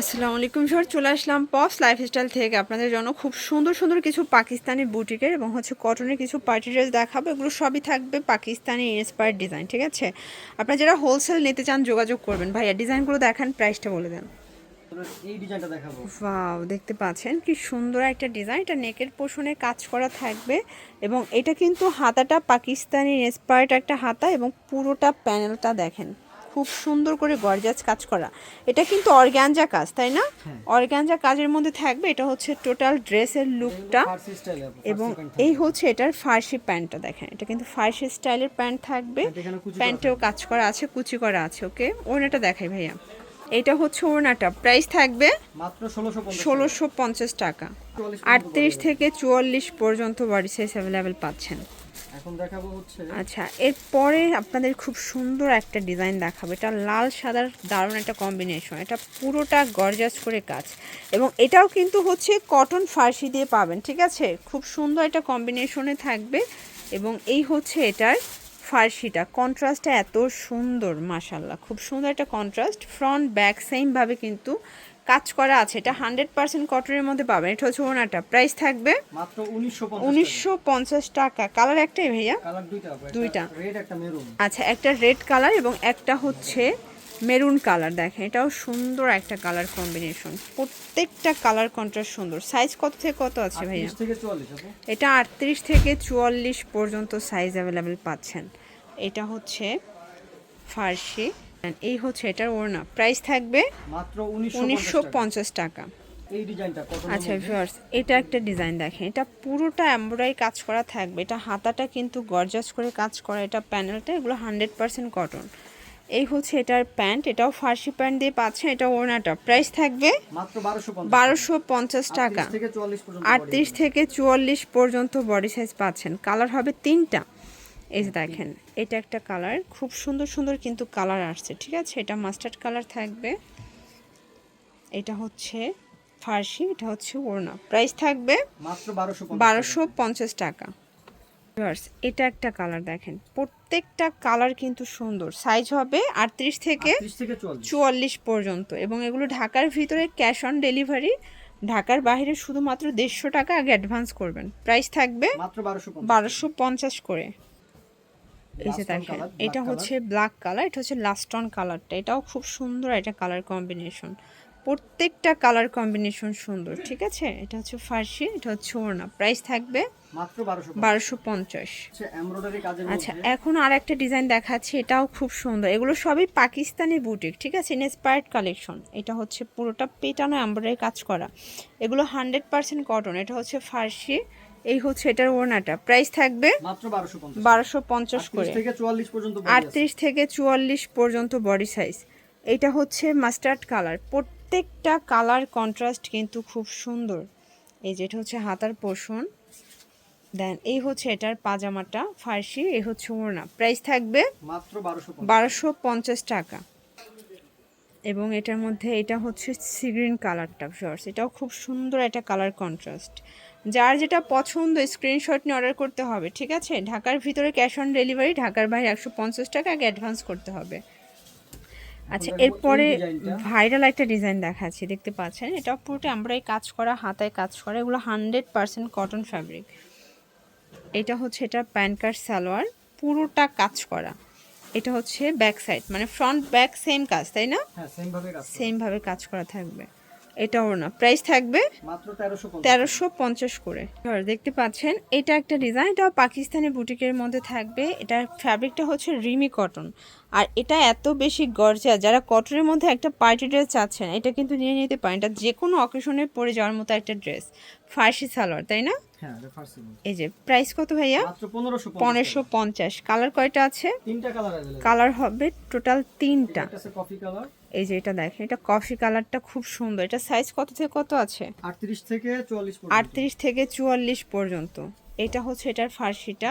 আসসালামু আলাইকুম স্যার, চলে আসলাম পপস লাইফস্টাইল থেকে আপনাদের জন্য খুব সুন্দর সুন্দর কিছু পাকিস্তানি বুটিকের এবং কটনের কিছু পার্টি ড্রেস দেখাবো। এগুলো সবই থাকবে পাকিস্তানি ইন্সপায়ার্ড ডিজাইন। ঠিক আছে, আপনারা যারা হোলসেল নিতে চান যোগাযোগ করবেন। ভাইয়া ডিজাইনগুলো দেখান, প্রাইসটা বলে দেন। এই ডিজাইনটা দেখাবো। ওয়াও, দেখতে পাচ্ছেন কি সুন্দর একটা ডিজাইন। এটা নেকের পোর্শনে কাজ করা থাকবে এবং এটা কিন্তু হাতাটা পাকিস্তানি ইন্সপায়ার্ড একটা হাতা এবং পুরোটা প্যানেলটা দেখেন খুব সুন্দর করে গর্জাস কাজ করা। এটা কিন্তু অর্গানজা কাজ, তাই না? অর্গানজা কাজের মধ্যে থাকবে। এটা হচ্ছে টোটাল ড্রেসের লুকটা এবং এই হচ্ছে এটার ফার্সি প্যান্টটা দেখেন। এটা কিন্তু ফার্সি স্টাইলের প্যান্ট থাকবে, প্যান্টেও কাজ করা আছে, কুচি করা আছে। ওকে, ওড়নাটা দেখাই ভাইয়া। এটা হচ্ছে ওড়নাটা, প্রাইস থাকবে মাত্র ১৬৫০ টাকা। ৩৮ থেকে ৪৪ পর্যন্ত বডি সাইজ অ্যাভেলেবেল পাচ্ছেন। এখন দেখাবো হচ্ছে আচ্ছা, এরপরে আপনাদের খুব সুন্দর একটা ডিজাইন দেখাবো। এটা লাল সাদার দারুণ একটা কম্বিনেশন। এটা পুরোটা গর্জাস করে কাজ এবং এটাও কিন্তু হচ্ছে কটন ফার্সি দিয়ে পাবেন। ঠিক আছে, খুব সুন্দর একটা কম্বিনেশনে থাকবে এবং এই হচ্ছে এটার ফার্সিটা। কন্ট্রাস্টটা এত সুন্দর, মাশাল্লাহ, খুব সুন্দর একটা কন্ট্রাস্ট। ফ্রন্ট ব্যাক সেমভাবে কিন্তু কাজ করা আছে। এটা 100% কটনের মধ্যে পাবেন। এটা হচ্ছে ওড়নাটা, প্রাইস থাকবে মাত্র ১৯৫০ টাকা। কালার একটাই ভাইয়া? কালার দুইটা। রেড একটা মেরুন। আচ্ছা, একটা রেড কালার এবং একটা হচ্ছে মেরুন কালার। দেখেন এটাও সুন্দর একটা কালার কম্বিনেশন। প্রত্যেকটা কালার কন্ট্রাস্ট সুন্দর। সাইজ কত থেকে কত আছে ভাইয়া? 30 থেকে 44 আপু। এটা ৩৮ থেকে ৪৪ পর্যন্ত সাইজ অ্যাভেলেবেল পাচ্ছেন। এটা হচ্ছে ফার্সি, এই হচ্ছে এটার ওড়না। প্রাইস থাকবে মাত্র ১৯৫০ টাকা। এই ডিজাইনটা কটনের আচ্ছা মধ্যে। ভিউয়ার্স, এটা একটা ডিজাইন দেখেন। এটা পুরোটা এমব্রয়ডারি কাজ করা থাকবে। এটা হাতাটা কিন্তু গর্জাস করে কাজ করা। এটা প্যানেলটা, এগুলো 100% কটন। এই হচ্ছে এটার প্যান্ট, এটাও ফার্সি প্যান্ট দিয়ে পাচ্ছেন। এটা ওড়নাটা, প্রাইস থাকবে মাত্র ১২৫০ টাকা। ৩৮ থেকে ৪৪ পর্যন্ত বডি সাইজ পাচ্ছেন। কালার হবে তিনটা। এই যে দেখেন, এটা একটা কালার, খুব সুন্দর সুন্দর কিন্তু কালার আসছে। ঠিক আছে, এটা মাস্টার্ড কালার থাকবে। এটা হচ্ছে ফার্সি, এটা হচ্ছে ওড়না। প্রাইস থাকবে মাত্র ১২৫০ টাকা। এটা একটা কালার দেখেন, প্রত্যেকটা কালার কিন্তু সুন্দর। সাইজ হবে ৩৮ থেকে ৪৪ পর্যন্ত এবং এগুলো ঢাকার ভিতরে ক্যাশ অন ডেলিভারি। ঢাকার বাইরে শুধুমাত্র ১৫০ টাকা আগে অ্যাডভান্স করবেন। প্রাইস থাকবে মাত্র ১২৫০ করে। এই যে দেখেন, এটা হচ্ছে ব্ল্যাক কালার, এটা হচ্ছে লাস্টন কালারটা। এটাও খুব সুন্দর একটা কালার কম্বিনেশন। প্রত্যেকটা কালার কম্বিনেশন সুন্দর। ঠিক আছে, এটা হচ্ছে ফার্সি, এটা হচ্ছে ওড়না। প্রাইস থাকবে মাত্র ১২৫০। এমব্রয়ডারি কাজের আচ্ছা, মধ্যে। এখন আর একটা ডিজাইন দেখাচ্ছি। এটাও খুব সুন্দর। এগুলো সবই পাকিস্তানি বুটিক। ঠিক আছে, ইন্সপায়ার্ড কালেকশন। এটা হচ্ছে পুরোটা পেটানো এমব্রয়ডারি কাজ করা। এগুলো 100% কটন। এটা হচ্ছে ফার্সি, এই হচ্ছে এটার ওড়নাটা। প্রাইস থাকবে মাত্র ১২৫০ করে। ৩৮ থেকে ৪৪ পর্যন্ত বডি সাইজ। এটা হচ্ছে মাস্টার্ড কালার। প্রত্যেকটা কালার কন্ট্রাস্ট কিন্তু খুব সুন্দর। এই যেটা হচ্ছে হাতার পোর্শন, দেন এই হচ্ছে এটার পাজামাটা ফার্সি, এই হচ্ছে ওড়না। প্রাইস থাকবে মাত্র ১২৫০ টাকা। এবং এটার মধ্যে এটা হচ্ছে সি গ্রিন কালারটা শর্টস। এটাও খুব সুন্দর একটা কালার কন্ট্রাস্ট। যার যেটা পছন্দ স্ক্রিনশট নিয়ে অর্ডার করতে হবে। ঠিক আছে, ঢাকার ভিতরে ক্যাশ অন ডেলিভারি, ঢাকার বাইরে ১৫০ টাকা আগে অ্যাডভান্স করতে হবে। আচ্ছা, এরপরে ভাইরাল একটা ডিজাইন দেখাচ্ছি, দেখতে পাচ্ছেন। এটা পুরোটা আমরাই কাজ করা, হাতায় কাজ করা। এগুলো 100% কটন ফ্যাব্রিক। এটা হচ্ছে এটা প্যান্ট কাট সালোয়ার, পুরোটা কাজ করা। এটা হচ্ছে ব্যাক সাইড, মানে ফ্রন্ট ব্যাক সেম কাজ, তাই না? হ্যাঁ, সেম ভাবে কাজ করা থাকবে। এটা ওর না, প্রাইস থাকবে মাত্র ১৩৫০ করে। দেখতে পাচ্ছেন, এটা একটা ডিজাইন, এটা পাকিস্তানি বুটিকের মধ্যে থাকবে। এটার ফ্যাব্রিকটা হচ্ছে রিমি কটন আর এটা এত বেশি গর্জিয়াস। যারা কটনের মধ্যে একটা পার্টি ড্রেস চাচ্ছেন, এটা কিন্তু নিয়ে নিতে পারেন। এটা যে কোনো অকেশনে পরে যাওয়ার মতো একটা ড্রেস। ফার্সি সালোয়ার, তাই না? হ্যাঁ, এটা ফার্সি। এই যে প্রাইস কত ভাইয়া? মাত্র ১৫৫০। কালার কয়টা আছে? তিনটা কালার अवेलेबल। কালার হবে টোটাল তিনটা। এটা আছে কফি কালার। এই যে এটা দেখেন, এটা কফি কালারটা খুব সুন্দর। এটা সাইজ কত থেকে কত আছে? 38 থেকে 44 পর্যন্ত। ৩৮ থেকে ৪৪ পর্যন্ত। এটা হচ্ছে এটার ফার্সিটা,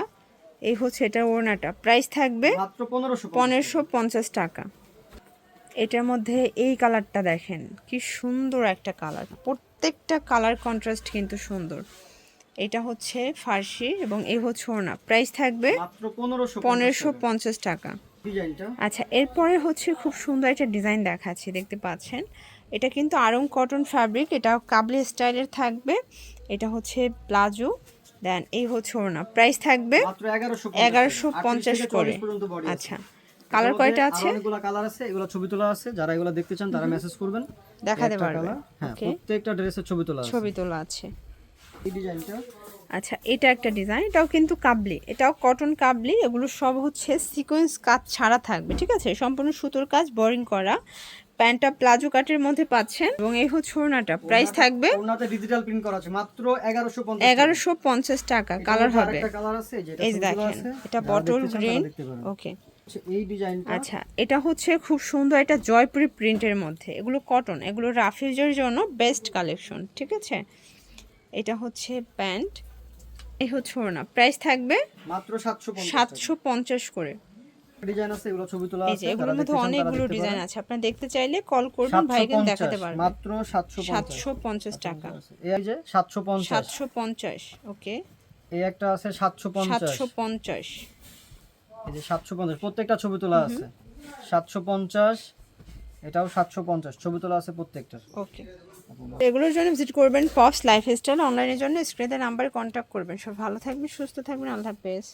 এই হচ্ছে এটার ওড়নাটা। প্রাইস থাকবে মাত্র ১৫৫০ টাকা। এটার মধ্যে এই কালারটা দেখেন, কি সুন্দর একটা কালার। প্রত্যেকটা কালার কন্ট্রাস্ট কিন্তু সুন্দর। এটা হচ্ছে ফার্সি এবং এই হচ্ছে ওড়না। প্রাইস থাকবে মাত্র ১৫৫০ টাকা। ডিজাইনটা আচ্ছা, এরপরে হচ্ছে খুব সুন্দর একটা ডিজাইন দেখাচ্ছি, দেখতে পাচ্ছেন। এটা কিন্তু আড়ং কটন ফ্যাব্রিক, এটা কাবলি স্টাইলের থাকবে। এটা হচ্ছে প্লাজো, দেন এই হচ্ছে ওড়না। প্রাইস থাকবে মাত্র 1150 করে। পর্যন্ত বডি আছে। আচ্ছা, কালার কয়টা আছে? অনেকগুলো কালার আছে, এগুলো ছবি তোলা আছে, যারা এগুলো দেখতে চান তারা মেসেজ করবেন, দেখাতে একটা পারবে। কালার। হ্যাঁ, ওকে, প্রত্যেকটা ড্রেসের ছবি তোলা আছে। ছবি তোলা আছে। এই ডিজাইনটা আচ্ছা, এটা একটা ডিজাইন, এটাও কিন্তু কাবলি, এটাও কটন কাবলি। এগুলো সব হচ্ছে সিকোয়েন্স কাজ ছাড়া থাকবে, ঠিক আছে? সম্পূর্ণ সুতোর কাজ, বোরিং করা। প্যান্টটা প্লাজো কাটের মধ্যে পাচ্ছেন এবং এই হচ্ছে ওড়নাটা। প্রাইস থাকবে ওনাতে ডিজিটাল প্রিন্ট করা আছে, মাত্র 1150 1150 টাকা। কালার হবে, একটা কালার আছে, যেটা এই যে ছবি তোলা দেখেন, আছে, এটা যারা বটল দেখতে চান তারা গ্রিন। দেখতে পারেন। ওকে, এই ডিজাইনটা আচ্ছা, এটা হচ্ছে খুব সুন্দর, এটা জয়পুরি প্রিন্টের মধ্যে। এগুলো কটন, এগুলো রাফিজের জন্য বেস্ট কালেকশন, ঠিক আছে? এটা হচ্ছে প্যান্ট, এই হচ্ছে ওড়না। প্রাইস থাকবে মাত্র 750 750 করে। ডিজাইন আছে, এগুলো ছবি তোলা এই আছে, যে এগুলোর যারা মধ্যে দেখতে চান তারা অনেকগুলো দেখতে ডিজাইন পারেন। আছে, আপনারা দেখতে চাইলে কল করবেন, ভাইকে 750 দেখাতে পারবেন। মাত্র 750 750 টাকা। এই যে 750 750, ওকে। এই একটা আছে 750 750, এই যে 750 প্রত্যেকটা ছবি তোলা আছে। 750, এটাও 750 ছবি তোলা আছে প্রত্যেকটার। ওকে। এগুলোর জন্য ভিজিট করবেন পপস লাইফস্টাইল, অনলাইনের জন্য স্ক্রিনে নাম্বারে কন্ট্যাক্ট করবেন। সব ভালো থাকবেন, সুস্থ থাকবেন, আল্লাহ হাফেজ।